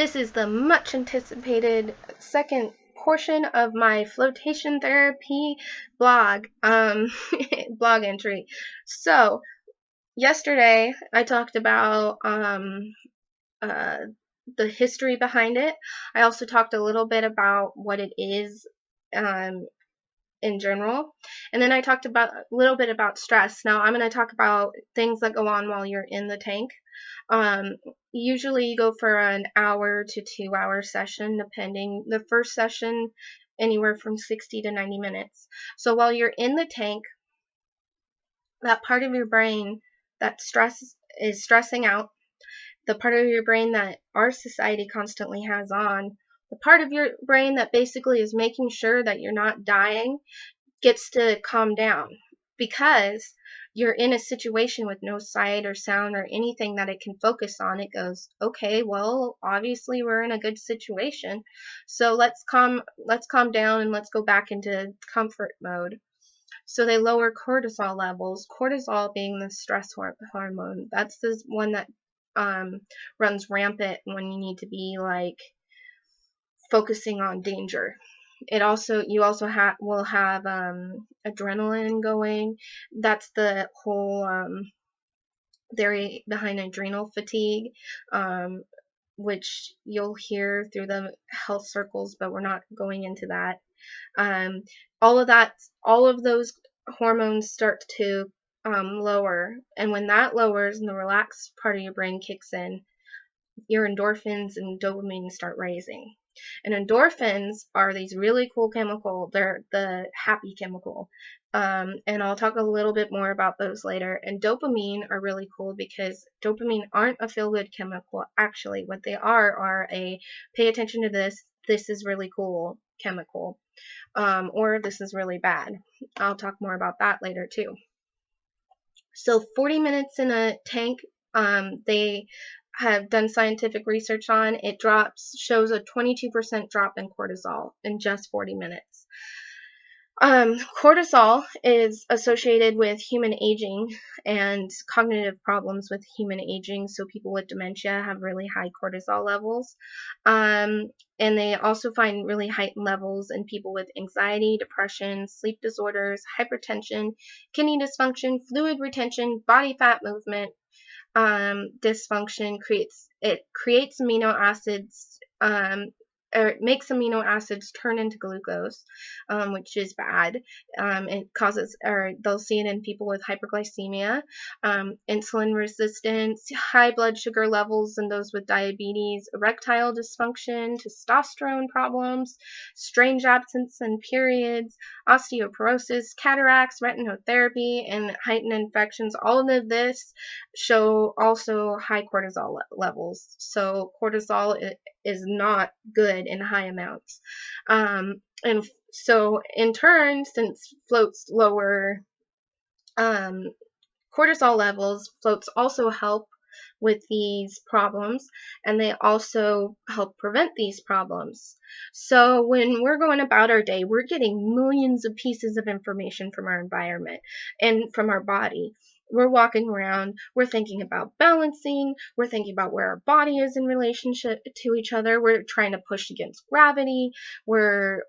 This is the much anticipated second portion of my flotation therapy blog blog entry. So yesterday I talked about uh, the history behind it. I also talked a little bit about what it is um, in general. And then I talked about a little bit about stress. Now I'm going to talk about things that go on while you're in the tank. Um, Usually you go for an hour to 2 hour session, depending. The first session, anywhere from 60 to 90 minutes. So while you're in the tank, that part of your brain that is stressing out, the part of your brain that our society constantly has on, the part of your brain that basically is making sure that you're not dying, gets to calm down because you're in a situation with no sight or sound or anything that it can focus on. It goes, okay, well, obviously we're in a good situation, so let's calm down and let's go back into comfort mode. So they lower cortisol levels, cortisol being the stress hormone. That's the one that runs rampant when you need to be like focusing on danger. You also will have adrenaline going. That's the whole theory behind adrenal fatigue, which you'll hear through the health circles, but we're not going into that. Um, all of those hormones start to lower, and when that lowers and the relaxed part of your brain kicks in, your endorphins and dopamine start raising. And endorphins are these really cool chemical. They're the happy chemical. And I'll talk a little bit more about those later. And dopamine are really cool because dopamine aren't a feel-good chemical. Actually, what they are a pay attention to this is really cool chemical. Or this is really bad. I'll talk more about that later too. So 40 minutes in a tank, they have done scientific research on, it shows a 22% drop in cortisol in just 40 minutes. Cortisol is associated with human aging and cognitive problems with human aging. So people with dementia have really high cortisol levels. And they also find really heightened levels in people with anxiety, depression, sleep disorders, hypertension, kidney dysfunction, fluid retention, body fat movement. Dysfunction creates amino acids, or it makes amino acids turn into glucose, which is bad. It causes, or they'll see it in people with hyperglycemia, insulin resistance, high blood sugar levels in those with diabetes, erectile dysfunction, testosterone problems, strange absence in periods, osteoporosis, cataracts, retinotherapy, and heightened infections. All of this show also high cortisol levels. So cortisol is not good in high amounts. And so in turn, since floats lower cortisol levels, floats also help with these problems, and they also help prevent these problems. So when we're going about our day, we're getting millions of pieces of information from our environment and from our body. We're walking around, we're thinking about balancing, we're thinking about where our body is in relationship to each other, we're trying to push against gravity, we're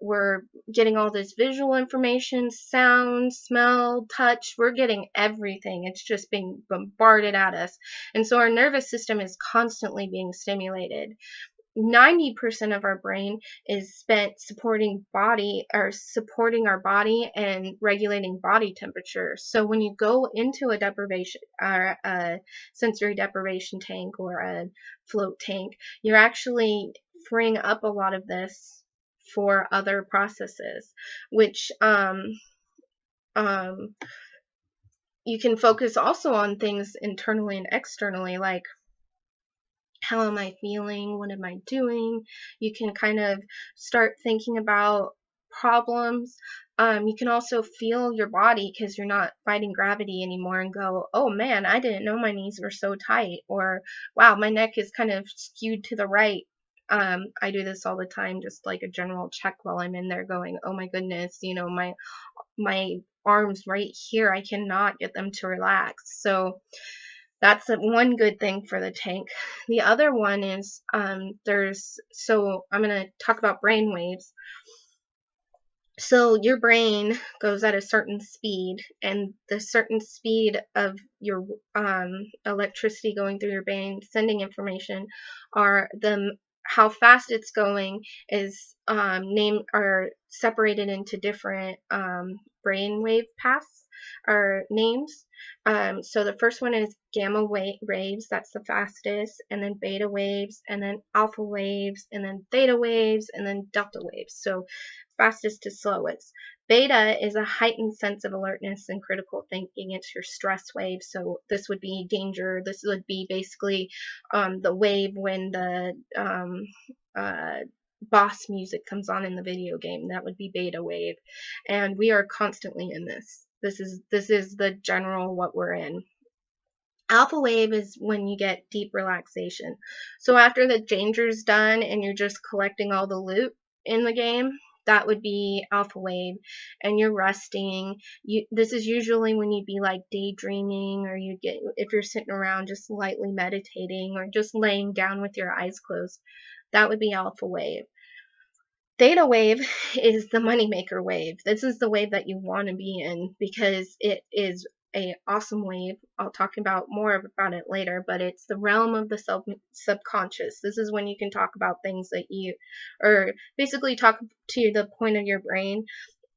getting all this visual information, sound, smell, touch, we're getting everything. It's just being bombarded at us. And so our nervous system is constantly being stimulated. 90% of our brain is spent supporting our body and regulating body temperature. So when you go into a deprivation or a sensory deprivation tank or a float tank, you're actually freeing up a lot of this for other processes, which you can focus also on things internally and externally, like how am I feeling? What am I doing? You can kind of start thinking about problems. You can also feel your body because you're not fighting gravity anymore and go, oh man, I didn't know my knees were so tight, or wow, my neck is kind of skewed to the right. I do this all the time, just like a general check while I'm in there going, oh my goodness, my arms right here, I cannot get them to relax. So That's one good thing for the tank. The other one is so I'm going to talk about brain waves. So your brain goes at a certain speed, and the certain speed of your electricity going through your brain, sending information, are the how fast it's going is named are separated into different brainwave paths or names. So the first one is gamma waves, that's the fastest, and then beta waves, and then alpha waves, and then theta waves, and then delta waves. So fastest to slowest. Beta is a heightened sense of alertness and critical thinking. It's your stress wave. So this would be danger. This would be basically the wave when the boss music comes on in the video game. That would be beta wave. And we are constantly in this. This is the general what we're in. Alpha wave is when you get deep relaxation. So after the danger's done and you're just collecting all the loot in the game, that would be alpha wave, and you're resting. This is usually when you'd be like daydreaming, or you get if you're sitting around just lightly meditating or just laying down with your eyes closed. That would be alpha wave. Theta wave is the moneymaker wave. This is the wave that you want to be in because it is a awesome wave. I'll talk about more about it later, but it's the realm of the subconscious. This is when you can talk about things that you, or basically talk to the point of your brain,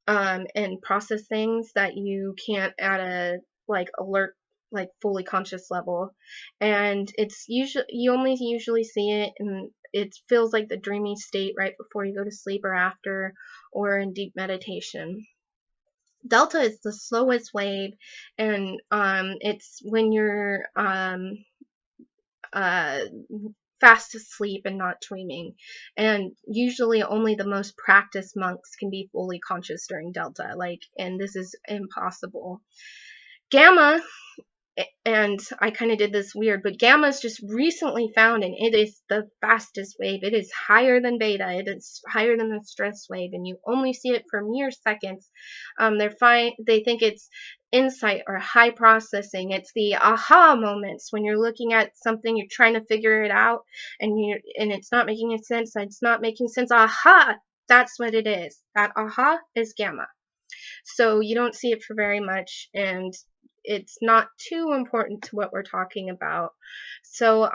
and process things that you can't at a like alert, like fully conscious level. And it's usually you only usually see it, and it feels like the dreamy state right before you go to sleep or after, or in deep meditation. Delta is the slowest wave, and it's when you're uh, fast asleep and not dreaming. And usually only the most practiced monks can be fully conscious during Delta, and this is impossible. Gamma, and I kind of did this weird, but gamma is just recently found, and it is the fastest wave. It is higher than beta. It is higher than the stress wave, and you only see it for mere seconds. They think it's insight or high processing. It's the aha moments when you're looking at something, you're trying to figure it out, and it's not making any sense. It's not making sense. Aha! That's what it is. That aha is gamma. So you don't see it for very much, and it's not too important to what we're talking about. So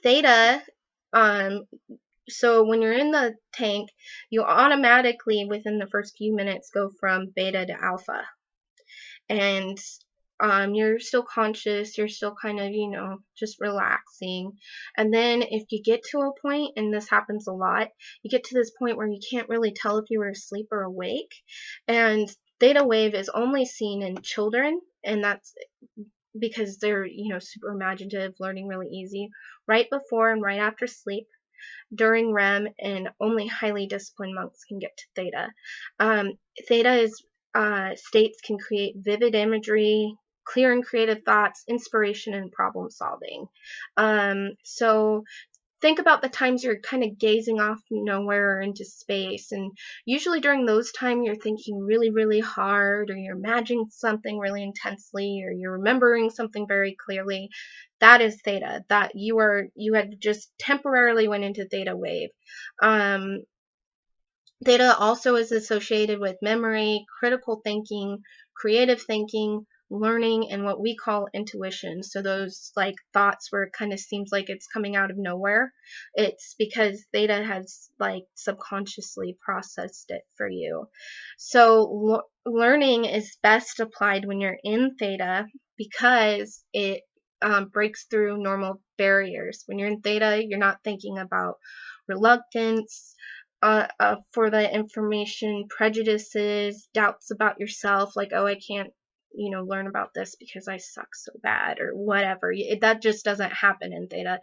theta, so when you're in the tank, you automatically within the first few minutes go from beta to alpha, and you're still conscious, you're still kind of, just relaxing. And then if you get to a point, and this happens a lot, you get to this point where you can't really tell if you were asleep or awake. And theta wave is only seen in children, and that's because they're, super imaginative, learning really easy, right before and right after sleep, during REM, and only highly disciplined monks can get to theta. Theta is states can create vivid imagery, clear and creative thoughts, inspiration, and problem solving. So think about the times you're kind of gazing off nowhere into space, and usually during those times you're thinking really, really hard, or you're imagining something really intensely, or you're remembering something very clearly. That is theta. That you had just temporarily went into theta wave. Theta also is associated with memory, critical thinking, creative thinking, learning, and what we call intuition. So those thoughts where it kind of seems like it's coming out of nowhere, it's because theta has subconsciously processed it for you. So learning is best applied when you're in theta because it breaks through normal barriers. When you're in theta, you're not thinking about reluctance, for the information, prejudices, doubts about yourself, like, oh, I can't, learn about this because I suck so bad, or whatever. That just doesn't happen in theta.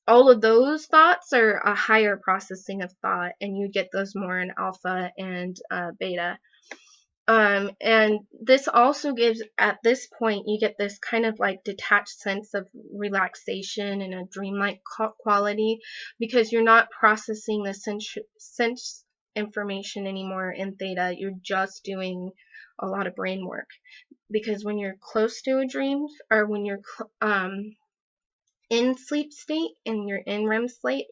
All of those thoughts are a higher processing of thought, and you get those more in alpha and beta. And this also gives, at this point, you get this kind of detached sense of relaxation and a dreamlike quality, because you're not processing the sense information anymore in theta. You're just doing a lot of brain work. because when you're close to a dream, or when you're in sleep state and you're in REM state,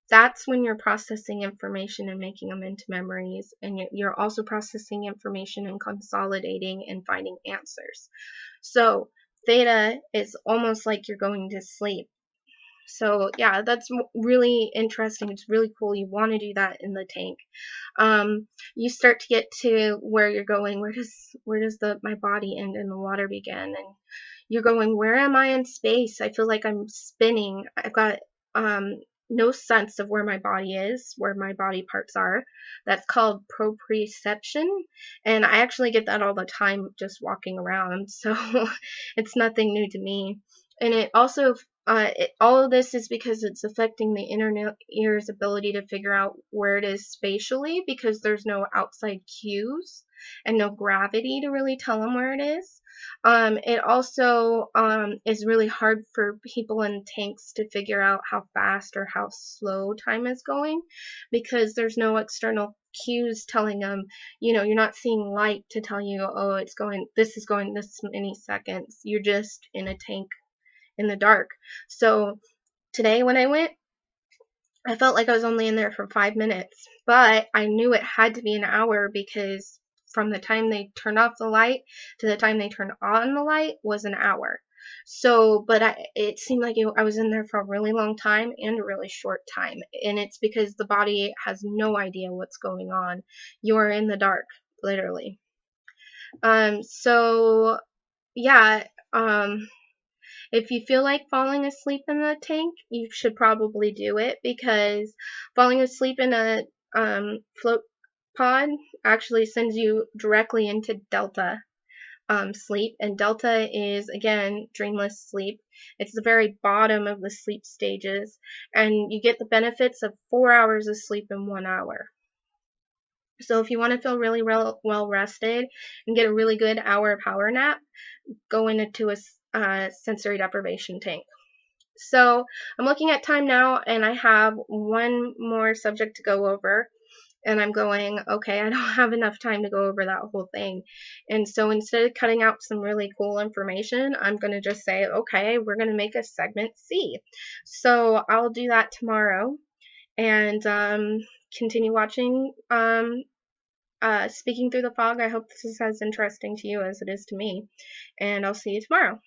that's when you're processing information and making them into memories, and you're also processing information and consolidating and finding answers. So theta is almost like you're going to sleep. So yeah, that's really interesting. It's really cool. You want to do that in the tank. You start to get to where you're going. Where does my body end and the water begin? And you're going, where am I in space? I feel like I'm spinning. I've got no sense of where my body is, where my body parts are. That's called proprioception, and I actually get that all the time just walking around. So it's nothing new to me. And it also all of this is because it's affecting the inner ear's ability to figure out where it is spatially, because there's no outside cues and no gravity to really tell them where it is. It also is really hard for people in tanks to figure out how fast or how slow time is going, because there's no external cues telling them, you're not seeing light to tell you, oh, this is going this many seconds. You're just in a tank in the dark. So today when I went, I felt like I was only in there for 5 minutes, but I knew it had to be an hour, because from the time they turned off the light to the time they turned on the light was an hour. So, but it seemed like I was in there for a really long time and a really short time. And it's because the body has no idea what's going on. You're in the dark, literally. So yeah, if you feel like falling asleep in the tank, you should probably do it, because falling asleep in a float pod actually sends you directly into delta sleep. And delta is, again, dreamless sleep. It's the very bottom of the sleep stages, and you get the benefits of 4 hours of sleep in 1 hour. So if you want to feel really well rested and get a really good hour power nap, go into a sensory deprivation tank. So I'm looking at time now, and I have one more subject to go over, and I'm going, okay, I don't have enough time to go over that whole thing. And so instead of cutting out some really cool information, I'm going to just say, okay, we're going to make a segment C. So I'll do that tomorrow, and continue watching Speaking Through the Fog. I hope this is as interesting to you as it is to me, and I'll see you tomorrow.